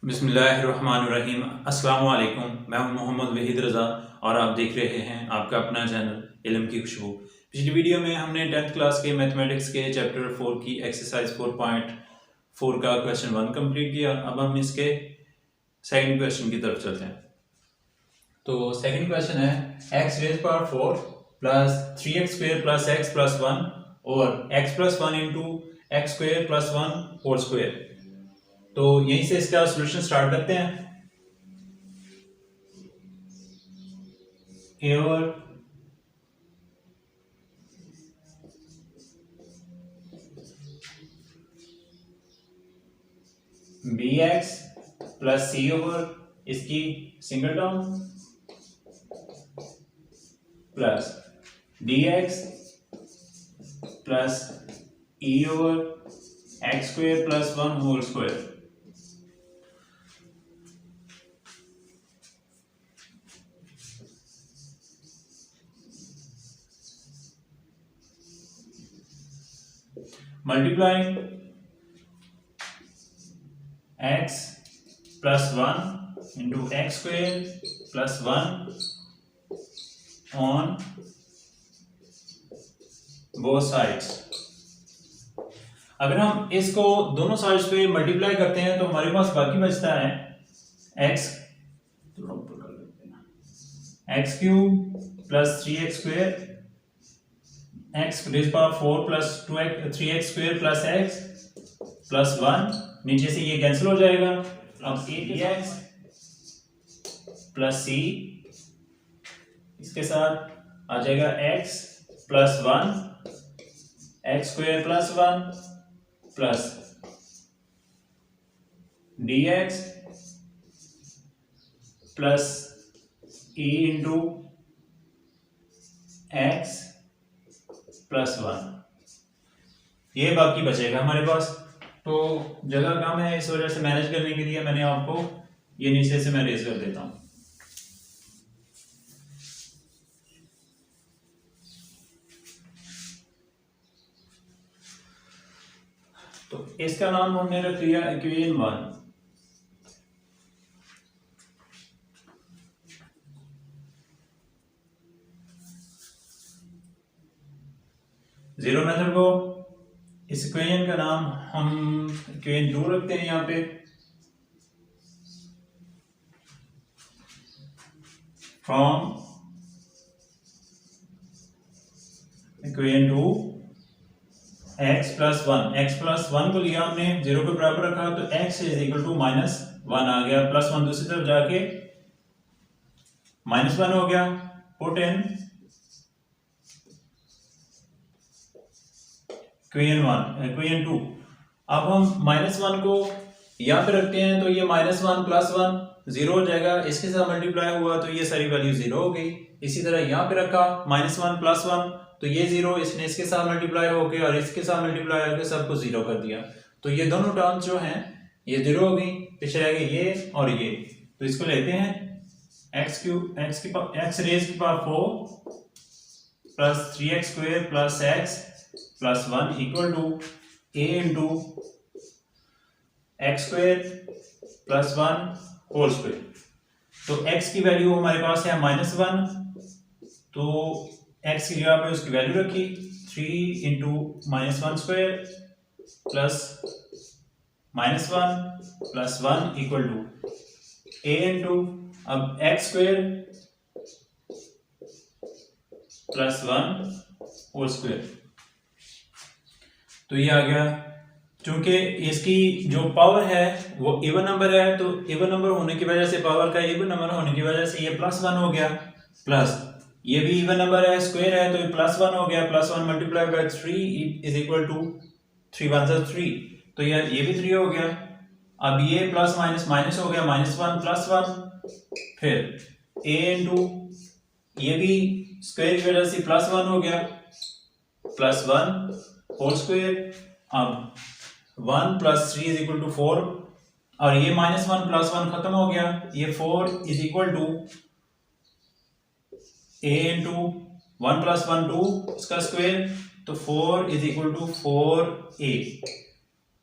बिस्मिल्लाहिर्रहमानिर्रहीम। अस्सलामु अलैकुम। मैं हूं मोहम्मद वहीद रज़ा और आप देख रहे हैं आपका अपना चैनल इल्म की खुशबू। पिछली वीडियो में हमने 10th क्लास के मैथमेटिक्स के चैप्टर 4 की एक्सरसाइज 4.4 का क्वेश्चन 1 कंप्लीट किया। अब हम इसके सेकंड क्वेश्चन की तरफ चलते हैं। तो सेकंड क्वेश्चन है x raise power 4 plus 3x square plus x plus 1 और x plus 1 into x square plus 1 whole square. तो यहीं से इसका सॉल्यूशन स्टार्ट करते हैं। A over b x plus c over इसकी single term plus d x plus e over x square plus 1 whole square. multiplying x plus 1 into x square plus 1 on both sides। अगर हम इसको दोनों sides पे multiply करते हैं तो हमारे पास बाकी बचता है x x cube plus 3x square x raise power 4 plus 3x square plus x plus 1, नीचे से ये कैंसिल हो जाएगा। अब ax प्लस c इसके साथ आ जाएगा x plus 1 x square plus 1 plus dx plus e into x plus 1, ये बाकी बचेगा हमारे पास। तो जगह कम है, इस वजह से मैनेज करने के लिए मैंने आपको ये नीचे से मैं रेज कर देता हूं। तो इसका नाम हमने रख लिया इक्वेशन 1। जीरो मेथड को इस इक्वेशन का नाम हम इक्वेशन 2 रखते हैं। यहां पे फ्रॉम इक्वेशन 2 x प्लस 1 को लिया हमने, 0 के बराबर रखा तो x इज इक्वल टू -1 आ गया, प्लस 1 दूसरी तरफ जाके -1 हो गया। Put in equation 2। अब हम -1 को यहां पे रखते हैं तो ये -1 प्लस 1 0 हो जाएगा, इसके साथ मल्टीप्लाई हुआ तो ये सारी वैल्यू 0 हो गई। इसी तरह यहां पे रखा -1 प्लस 1 तो ये 0, इसने इसके साथ मल्टीप्लाई होके और इसके साथ मल्टीप्लाई होकर सबको 0 कर दिया। तो ये दोनों टर्म्स जो हैं ये 0 हो गई, पीछे रह गए ये और ये। तो इसको लेते हैं x रेज की power 4 plus 3x square plus x plus 1 equal to a into x square plus 1 whole square. तो x की वैल्यू हमारे पास है -1, तो x की जगह पे उसकी वैल्यू रखी 3 into -1 square plus -1 plus 1 equal to a into अब x square plus 1 whole square. तो ये आ गया। क्योंकि इसकी जो पावर है वो इवन नंबर है, तो इवन नंबर होने की वजह से, पावर का इवन नंबर होने की वजह से ये +1 हो गया, प्लस ये भी इवन नंबर है, स्क्वायर है तो ये +1 हो गया, +1 multiply by 3 is equal to 3 1 जा 3, तो ये भी 3 हो गया। अब ये प्लस माइनस माइनस हो गया, -1 प्लस 1, फिर a इंटू ये भी स्क्वायर की वजह से +1 हो गया, +1 होल स्क्वायर। अब 1 प्लस 3 इज इक्वल टू 4 और ये -1 प्लस 1 खत्म हो गया, ये 4 is equal to a into 1 plus 1 2 इसका स्क्वायर, तो 4 इज इक्वल टू 4a।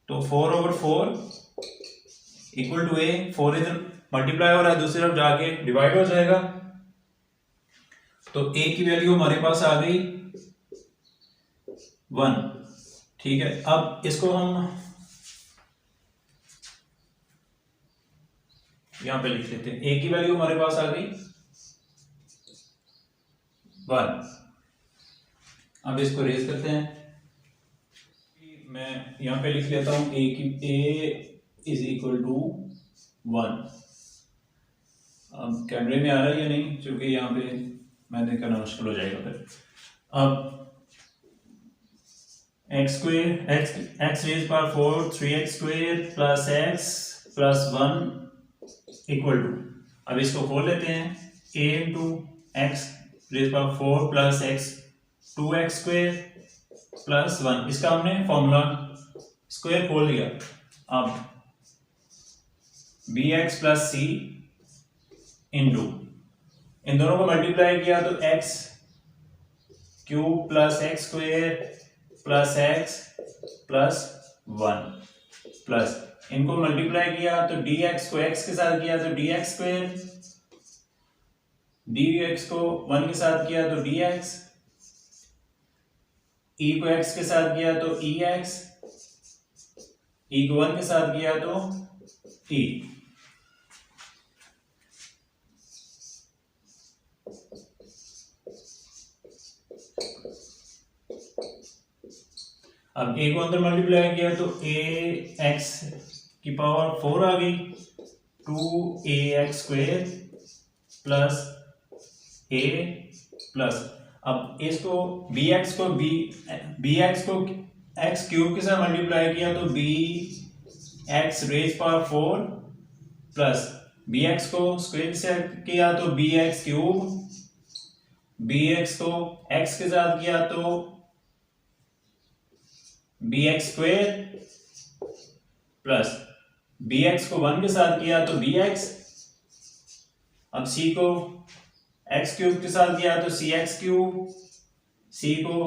तो 4/4 इक्वल टू ए, 4 इधर मल्टीप्लाई हो रहा है, दूसरी तरफ जाके डिवाइड हो जाएगा। तो ए की वैल्यू हमारे पास आ गई 1। ठीक है, अब इसको हम यहां पे लिख लेते हैं, ए की वैल्यू हमारे पास आ गई 1। अब इसको रेज करते हैं, मैं यहां पे लिख लेता हूं ए इज इक्वल टू 1। अब कैमरे में आ रहा है या नहीं, क्योंकि यहाँ पे मैंने करना मुश्किल हो जाएगा फिर। अब x square x raise power 4 3x square plus x plus 1 equal to, अब इसको खोल लेते हैं, a into x raise power 4 plus x 2x square plus 1, इसका हमने फॉर्मूला स्क्वायर खोल लिया। अब bx प्लस सी इंटू, इन दोनों को मल्टीप्लाई किया तो x cube plus x square plus x plus 1 plus, इनको मल्टीप्लाई किया तो dx को x के साथ किया तो dx स्क्वेयर, dx को 1 के साथ किया तो dx, e को x के साथ किया तो ex, e को 1 के साथ किया तो e। अब a को अंदर मल्टीप्लाई किया तो a x की पावर 4 आ गई, 2ax square plus a plus, अब इसको bx को x क्यूब के साथ मल्टीप्लाई किया तो bx raise power 4 plus bx को स्क्वेयर से किया तो bx क्यूब, bx को x के साथ किया तो bx स्क्वेयर प्लस bx को 1 के साथ किया तो bx, अब c को x क्यूब के साथ किया तो cx क्यूब, c को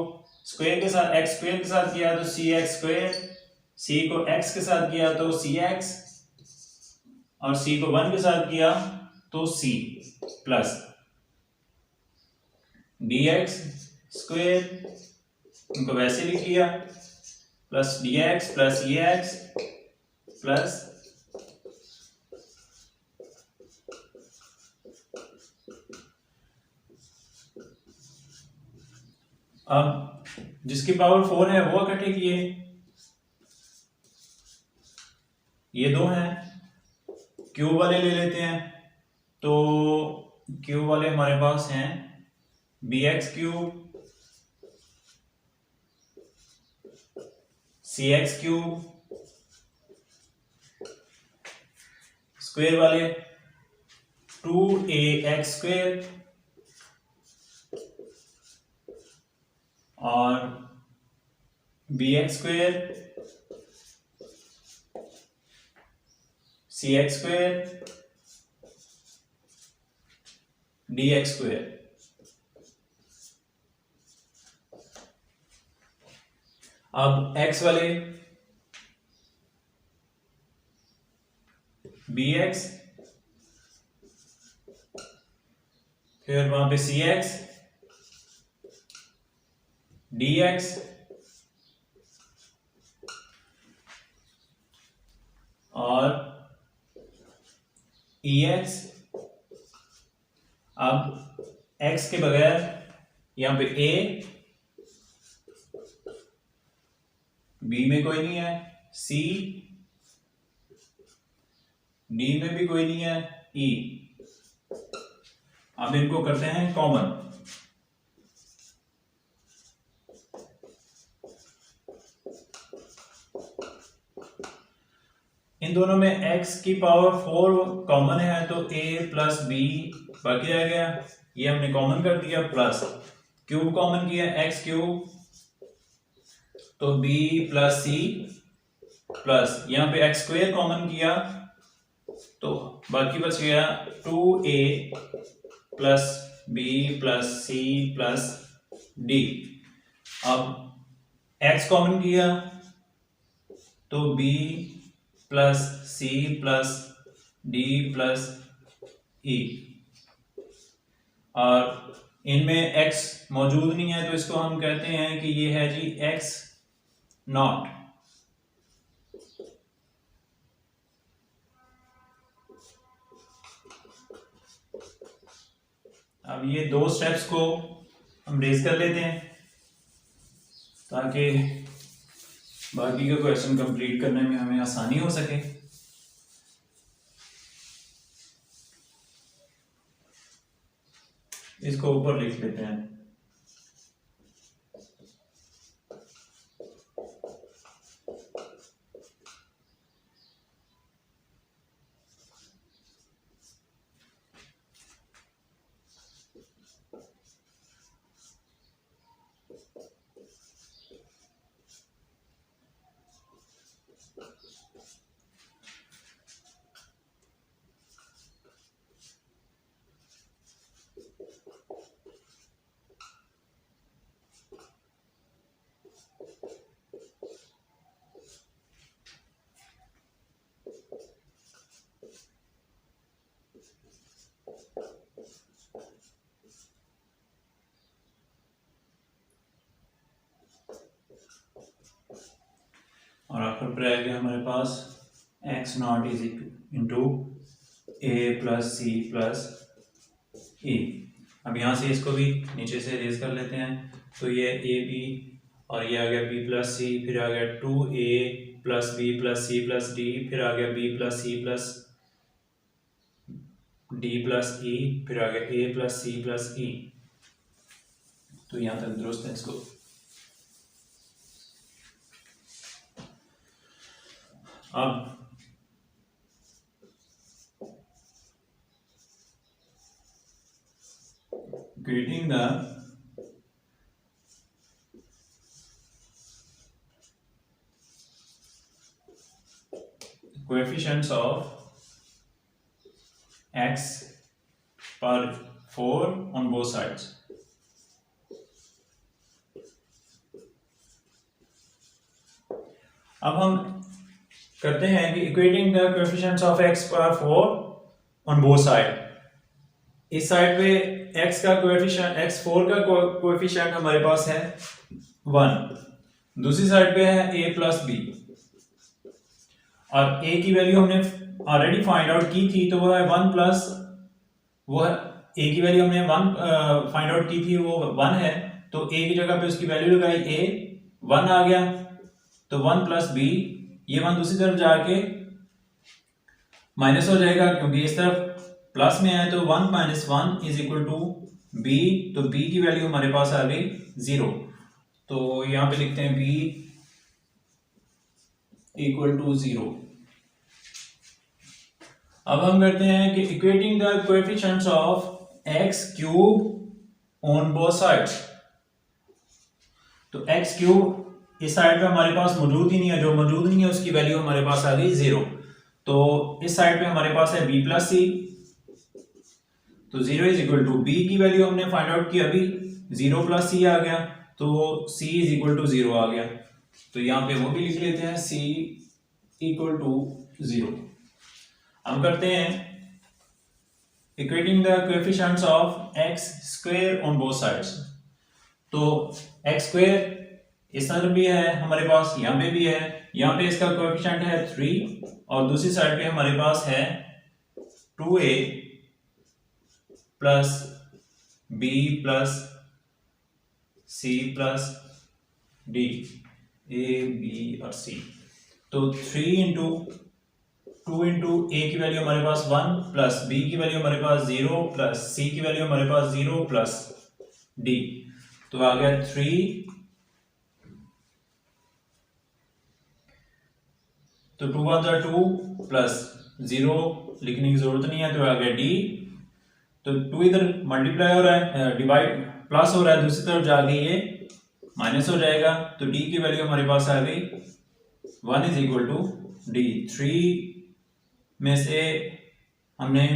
स्क्वेयर के साथ x स्क्वेयर के साथ किया तो cx स्क्वेयर, c को x के साथ किया तो cx, और c को 1 के साथ किया तो c प्लस dx स्क्वेयर, इनको वैसे लिख लिया, plus dx plus ex plus अब जिसकी पावर 4 है वो इकट्ठे किए, ये दो हैं, क्यूब वाले ले लेते हैं, तो क्यूब वाले हमारे पास हैं bx cube cx cube, square वाले 2ax स्क्वायर और bx square cx square dx square. अब x वाले bx, फिर वहां पे cx dx और ex। अब x के बगैर यहां पे a, b में कोई नहीं है, c, d में भी कोई नहीं है, e। अब इनको करते हैं कॉमन, इन दोनों में x की पावर 4 कॉमन है तो a प्लस b बाकी रह गया, ये हमने कॉमन कर दिया, प्लस क्यूब कॉमन किया x क्यूब तो b प्लस c प्लस यहाँ पे x स्क्वायर कॉमन किया तो बाकी बच गया 2a plus b plus c plus d। अब x कॉमन किया तो b plus C plus D plus E, और इनमें x मौजूद नहीं है तो इसको हम कहते हैं कि ये है जी x नॉट। अब ये दो स्टेप्स को हम रेज कर लेते हैं ताकि बाकी का क्वेश्चन कंप्लीट करने में हमें आसानी हो सके। इसको ऊपर लिख लेते हैं। और आखिर पर आ गया हमारे पास x not is into A plus C plus E. अब यहाँ से इसको भी नीचे से रेज कर लेते हैं, तो ये ए बी और ये आ गया बी प्लस सी, फिर आ गया 2a plus B plus C plus D, फिर आ गया B plus C plus D plus E, फिर आ गया ए प्लस सी प्लस ई। तो यहाँ तक दुरुस्त है। इसको अब creating the coefficients of x per 4 on both sides। अब हम करते हैं कि equating the coefficients of x पर 4 ऑन बोथ साइड। इस साइड पे x का कोएफिशिएंट x4 का कोएफिशिएंट हमारे पास है 1, दूसरी साइड पे है a प्लस बी, और a की वैल्यू हमने ऑलरेडी फाइंड आउट की थी, तो वो है 1 प्लस, वो है a की वैल्यू हमने 1 फाइंड आउट की थी, वो 1 है, तो a की जगह पे उसकी वैल्यू लगाई a, 1 आ गया, तो 1 प्लस बी, ये 1 दूसरी तरफ जाके माइनस हो जाएगा क्योंकि इस तरफ प्लस में है, तो 1 minus 1 is equal to b, तो बी की वैल्यू हमारे पास आ गई 0। तो यहां पे लिखते हैं बी इक्वल टू 0। अब हम करते हैं कि equating the coefficients of x cube on both sides. तो एक्स क्यूब इस साइड पे हमारे पास मौजूद ही नहीं है, जो मौजूद नहीं है उसकी वैल्यू हमारे पास आ गई 0। तो इस साइड पे हमारे पास है b प्लस सी, तो 0 इज इक्वल टू बी की वैल्यू हमने फाइंड आउट की अभी, 0 प्लस सी आ गया, तो c इज इक्वल टू 0 आ गया। तो यहाँ पे वो भी लिख लेते हैं c इक्वल टू 0। हम करते हैं equating the coefficients of x square on both sides. तो x स्क्वायर इस तरफ भी है हमारे पास, यहाँ पे भी है, यहाँ पे इसका कोएफिशिएंट है 3 और दूसरी साइड पे हमारे पास है 2a plus b plus c plus d, a b और c। तो 3 इंटू 2 इंटू a की वैल्यू हमारे पास 1 प्लस b की वैल्यू हमारे पास 0 प्लस c की वैल्यू हमारे पास 0 प्लस d, तो आ गया 3, तो 2 वन 2 प्लस 0 लिखने की जरूरत नहीं है, तो आ गया d। तो 2 इधर मल्टीप्लाई हो रहा है, डिवाइड प्लस हो रहा है, दूसरी तरफ जाके ये माइनस हो जाएगा, तो d की वैल्यू हमारे पास आ गई 1 इज इक्वल टू d। 3 में से हमने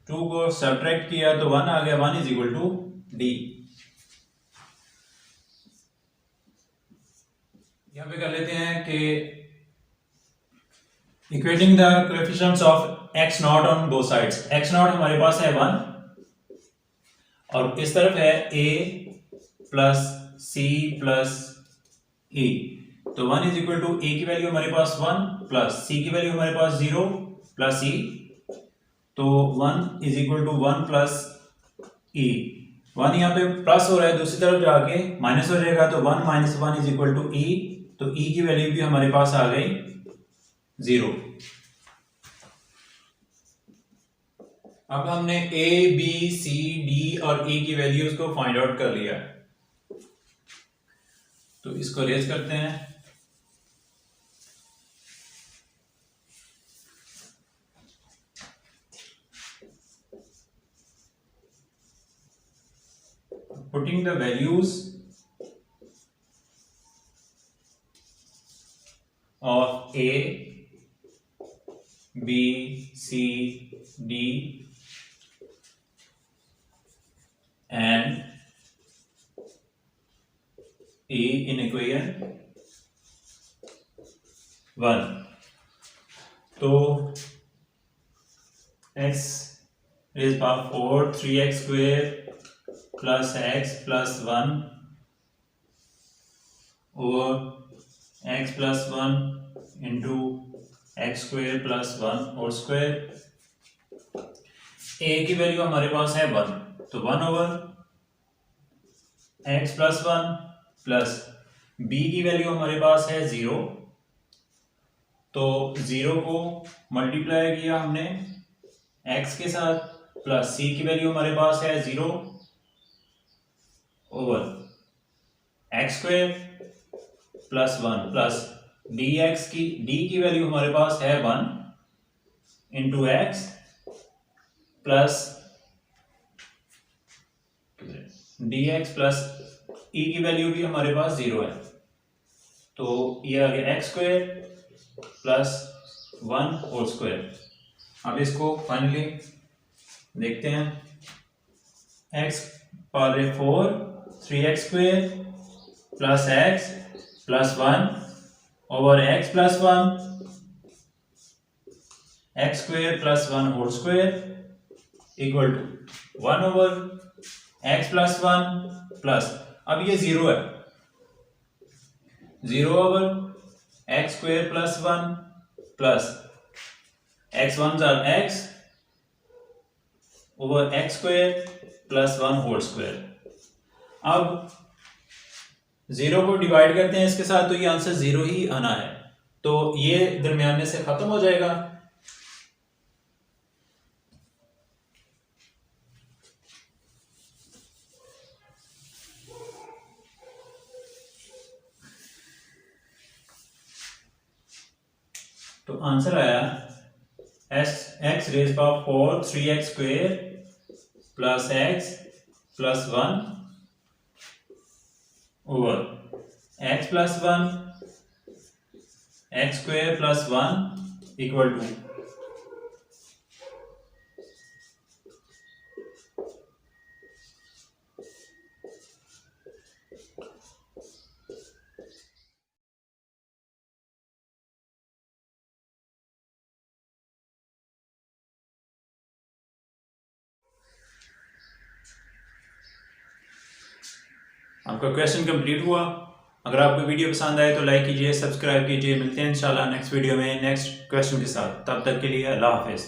2 को सब्ट्रैक्ट किया तो 1 आ गया, 1 इज इक्वल टू d। यहाँ पे कर लेते हैं कि equating the coefficients of x naught on both sides. x naught हमारे पास है 1 और इस तरफ है a plus c plus e। तो 1 इज इक्वल टू a की वैल्यू हमारे पास 1 प्लस c की वैल्यू हमारे पास 0 प्लस e। तो 1 is equal to 1 plus e। 1 यहाँ पे प्लस हो रहा है, दूसरी तरफ जाके माइनस हो जाएगा, तो 1 minus 1 is equal to e। तो e की वैल्यू भी हमारे पास आ गई 0। अब हमने a b c d और e की वैल्यूज को फाइंड आउट कर लिया, तो इसको रेज करते हैं। Putting the values of a b c d and e in equation 1, तो x raised by 4 3x square plus x plus 1 over x plus 1 into x square plus 1 whole square. a की value हमारे पास है 1, तो 1 over x plus 1 plus b की value हमारे पास है 0, तो 0 को मल्टीप्लाई किया हमने x के साथ, प्लस c की वैल्यू हमारे पास है 0 over x square plus 1 plus d की वैल्यू हमारे पास है 1 into x plus dx plus e की वैल्यू भी हमारे पास 0 है, तो ये आ गया x square plus 1 whole square. अब इसको फाइनली देखते हैं। x power 4 3x square plus x plus 1 over x plus 1 x square plus 1 whole square equal to 1 over x plus 1 plus, अब ये 0 है, 0 over x square plus 1 plus x one जार x over x square plus 1 whole square. अब 0 को divide करते हैं इसके साथ, तो ये आंसर 0 ही आना है, तो ये दरमियान में से खत्म हो जाएगा। तो आंसर आया x raise power 4 3x square plus x plus 1 over x plus 1 x square plus 1 equal to आपका क्वेश्चन कंप्लीट हुआ। अगर आपको वीडियो पसंद आए तो लाइक कीजिए, सब्सक्राइब कीजिए। मिलते हैं इंशाल्लाह नेक्स्ट वीडियो में नेक्स्ट क्वेश्चन के साथ। तब तक के लिए अल्लाह हाफिज़।